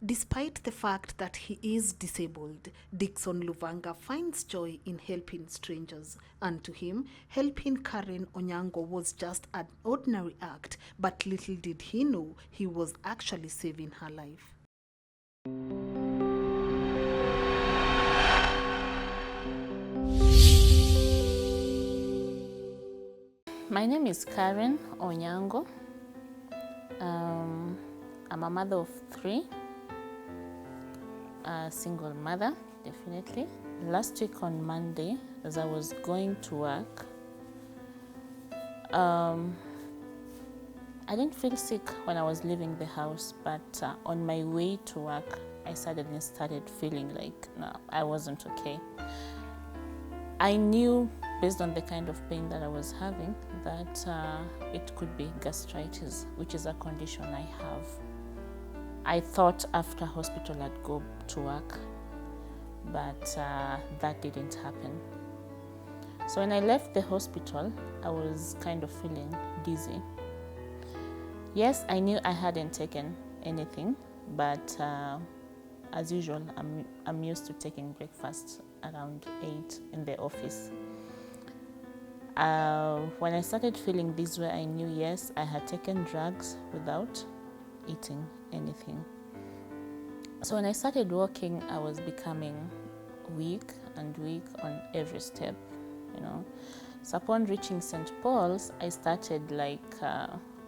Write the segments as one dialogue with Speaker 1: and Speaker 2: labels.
Speaker 1: Despite the fact that he is disabled, Dickson Luvanga finds joy in helping strangers. And to him, helping Karen Onyango was just an ordinary act, but little did he know he was actually saving her life.
Speaker 2: My name is Karen Onyango. I'm a mother of 3. A single mother, definitely. Last week on Monday, as I was going to work, I didn't feel sick when I was leaving the house, but on my way to work, I suddenly started feeling like I wasn't okay. I knew, based on the kind of pain that I was having, that it could be gastritis, which is a condition I have. I thought after hospital I'd go to work, but that didn't happen. So when I left the hospital, I was kind of feeling dizzy. Yes, I knew I hadn't taken anything, but as usual, I'm used to taking breakfast around 8 in the office. When I started feeling this way, I knew, yes, I had taken drugs without eating anything. So when I started walking, I was becoming weak and weak on every step, So upon reaching St. Paul's, I started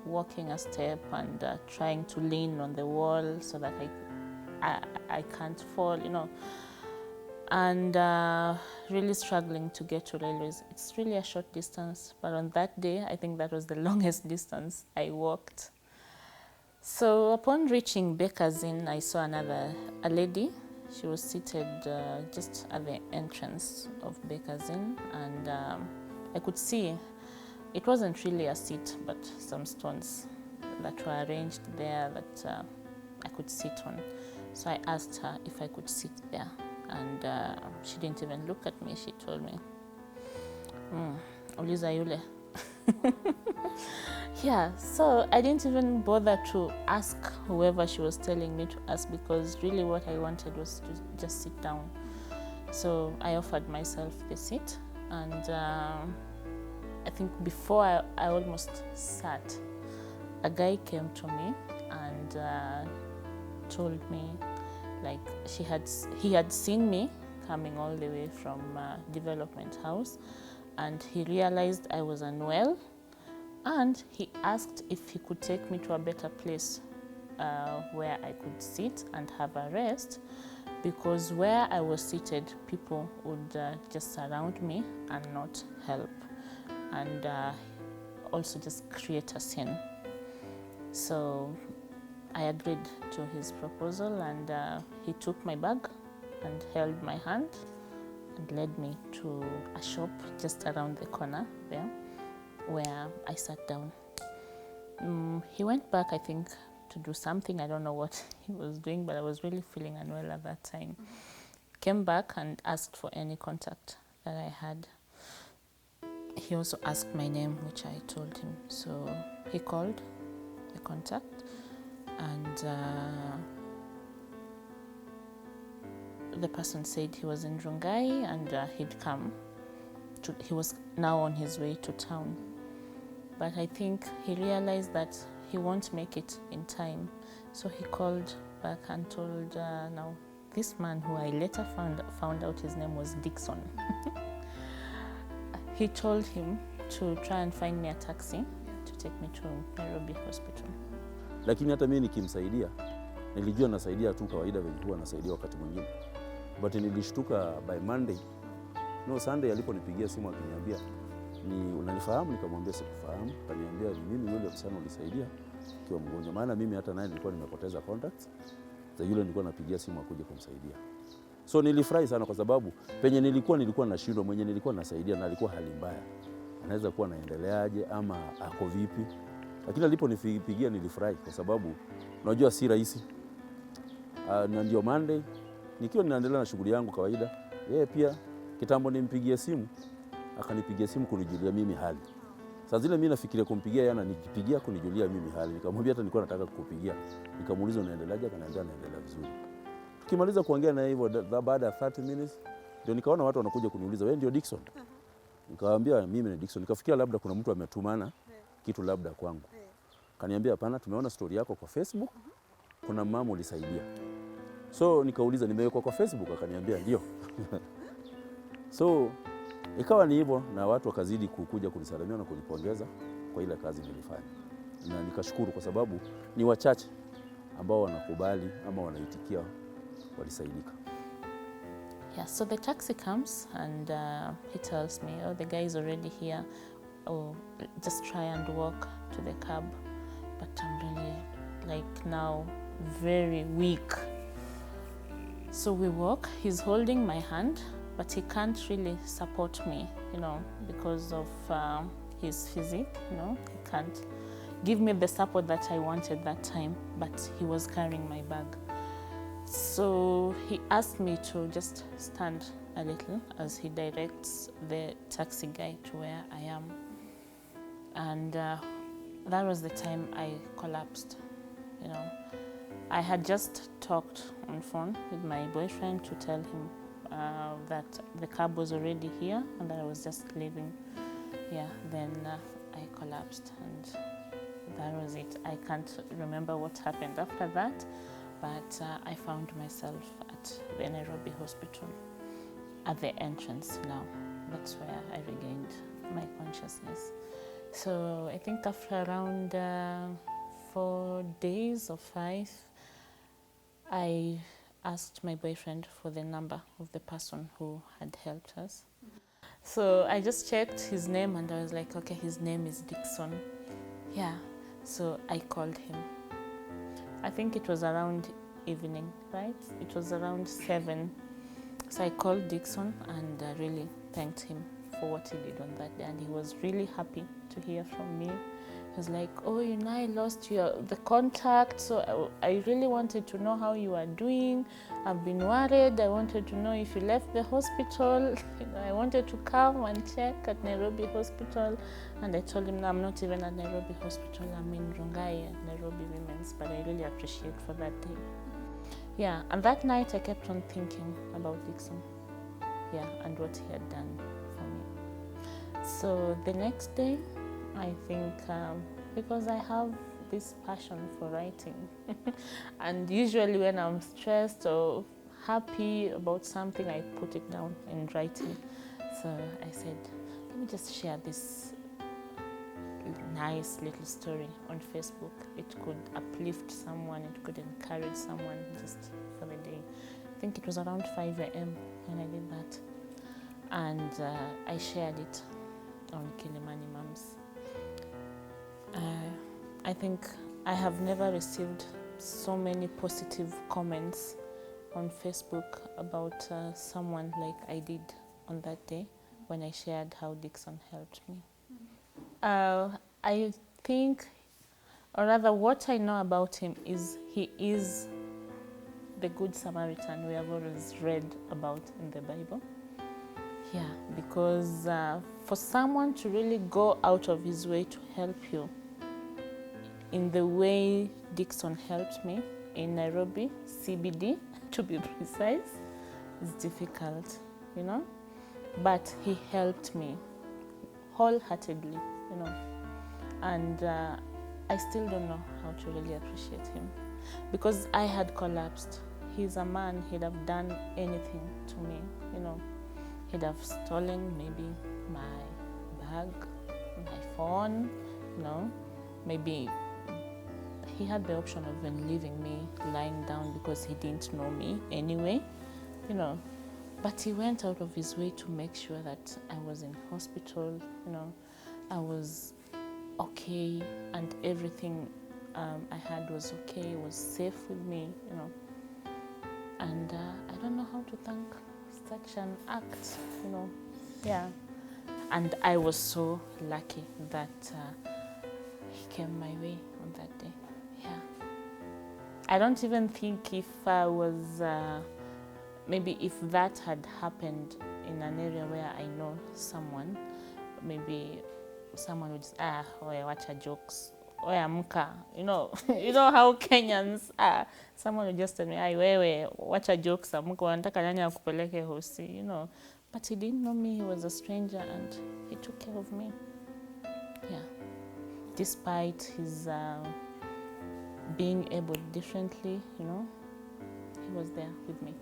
Speaker 2: walking a step and trying to lean on the wall so that I can't fall, and really struggling to get to railways. It's really a short distance, but on that day, I think that was the longest distance I walked. So upon reaching Baker's Inn, I saw a lady. She was seated just at the entrance of Baker's Inn, and I could see it wasn't really a seat, but some stones that were arranged there that I could sit on. So I asked her if I could sit there, and she didn't even look at me. She told me, "Uliza yule." Yeah, so I didn't even bother to ask whoever she was telling me to ask, because really what I wanted was to just sit down. So I offered myself the seat, and I think before I almost sat, a guy came to me and told me he had seen me coming all the way from Development House, and he realized I was unwell, and he asked if he could take me to a better place where I could sit and have a rest, because where I was seated, people would just surround me and not help, and also just create a scene. So I agreed to his proposal, and he took my bag and held my hand and led me to a shop just around the corner there, where I sat down. He went back, I think, to do something. I don't know what he was doing, but I was really feeling unwell at that time. Came back and asked for any contact that I had. He also asked my name, which I told him. So he called the contact, and the person said he was in Rongai and he'd come. He was now on his way to town. But I think he realized that he won't make it in time. So he called back and told now this man, who I later found out his name was Dickson. He told him to try and find me a taxi to take me to Nairobi hospital.
Speaker 3: Lakini hata mimi nikimsaidia, nilijua nasaidia tu kawaida vile huwa nasaidia wakati mwingine. But nilishtuka by Monday. Sunday aliponipigia simu akiniambia, "Ni unanifahamu?" Nikamwambia sikufahamu. Akaniambia, "Ni mimi yule msana ulisaidia kiwa mgonjwa." Maana mimi hata naye nilikuwa nimepoteza contacts. Sasa yule nilikuwa napigia simu akuje kumsaidia. So nilifurahi sana kwa sababu penye nilikuwa na shida, mwenye nilikuwa nasaidia na alikuwa hali mbaya. Anaweza kuwa naendeleaje ama ako vipi? Lakini aliponipigia nilifurahi kwa sababu unajua si rahisi. Na ndio Monday nikiwa ninaendelea na shughuli yangu kawaida, yeye pia kitambo nimpigie simu, akanipigia simu kunijulia mimi hali. Saa zile mimi nafikiria kumpigia yana, nikipigia kunijulia mimi hali. Nikamwambia hata nilikuwa nataka kukupigia. Nikamuuliza unaendeleaje? Akaniambia naendelea vizuri. Tukimaliza kuongea na hivyo baada ya 30 minutes ndio nikaona watu wanakuja kuniuliza wewe ndio Dickson? Nikamwambia mimi ni Dickson. Nikafikiria labda kuna mtu ametumana kitu labda kwangu. Kaniambia hapana, tumeona story yako kwa Facebook. Kuna mama ulisaidia. So nikauliza nimewekwa kwa Facebook? Akaniambia ndio. So ikawa ni hivyo na watu wakazidi kukuja kunisalimia na kunipongeza kwa ile kazi nilifanya. Na nikashukuru kwa sababu ni wachache ambao wanakubali ama wanaitikia walisaidika.
Speaker 2: Yeah, so the taxi comes and he tells me, oh, the guy is already here. Oh, just try and walk to the cab. But I'm really, like now, very weak. So we walk. He's holding my hand, but he can't really support me, you know, because of his physique, you know. He can't give me the support that I wanted that time, but he was carrying my bag. So he asked me to just stand a little as he directs the taxi guy to where I am. And that was the time I collapsed, you know. I had just talked on phone with my boyfriend to tell him that the cab was already here and that I was just leaving. Yeah, then I collapsed and that was it. I can't remember what happened after that, but I found myself at the Nairobi hospital at the entrance now. That's where I regained my consciousness. So I think after around 4 days or 5, I asked my boyfriend for the number of the person who had helped us. So I just checked his name and I was like, okay, his name is Dickson. Yeah, so I called him. I think it was around evening, right? It was around 7. So I called Dickson and really thanked him for what he did on that day. And he was really happy to hear from me. He was like, oh, you know, I lost the contact, so I really wanted to know how you are doing. I've been worried. I wanted to know if you left the hospital. You know, I wanted to come and check at Nairobi Hospital. And I told him, no, I'm not even at Nairobi Hospital. I'm in Rongai at Nairobi Women's, but I really appreciate for that day. Yeah, and that night I kept on thinking about Dickson. Yeah, and what he had done for me. So the next day, I think because I have this passion for writing and usually when I'm stressed or happy about something, I put it down in writing. So I said, let me just share this nice little story on Facebook. It could uplift someone, it could encourage someone just for the day. I think it was around 5 a.m. when I did that. And I shared it on Kilimani Mums. I think I have never received so many positive comments on Facebook about someone like I did on that day when I shared how Dickson helped me. I think, or rather what I know about him is he is the Good Samaritan we have always read about in the Bible. Yeah, because for someone to really go out of his way to help you in the way Dickson helped me in Nairobi, CBD, to be precise, is difficult, you know. But he helped me wholeheartedly, you know. And I still don't know how to really appreciate him because I had collapsed. He's a man, he'd have done anything to me, you know. He'd have stolen maybe my bag, my phone, you know, maybe he had the option of even leaving me lying down because he didn't know me anyway, you know. But he went out of his way to make sure that I was in hospital, you know, I was okay and everything I had was okay, was safe with me, you know. And I don't know how to thank such an act, you know, yeah. And I was so lucky that he came my way on that day. Yeah, I don't even think if I was, maybe if that had happened in an area where I know someone, maybe someone would just, oya, wacha jokes. Oya, amka. You know, you know how Kenyans are. Someone would just tell me, ai, wewe, wacha jokes, amka, wanataka nani akupeleke hosi, you know. But he didn't know me, he was a stranger, and he took care of me. Yeah. Despite his being able differently, you know, he was there with me.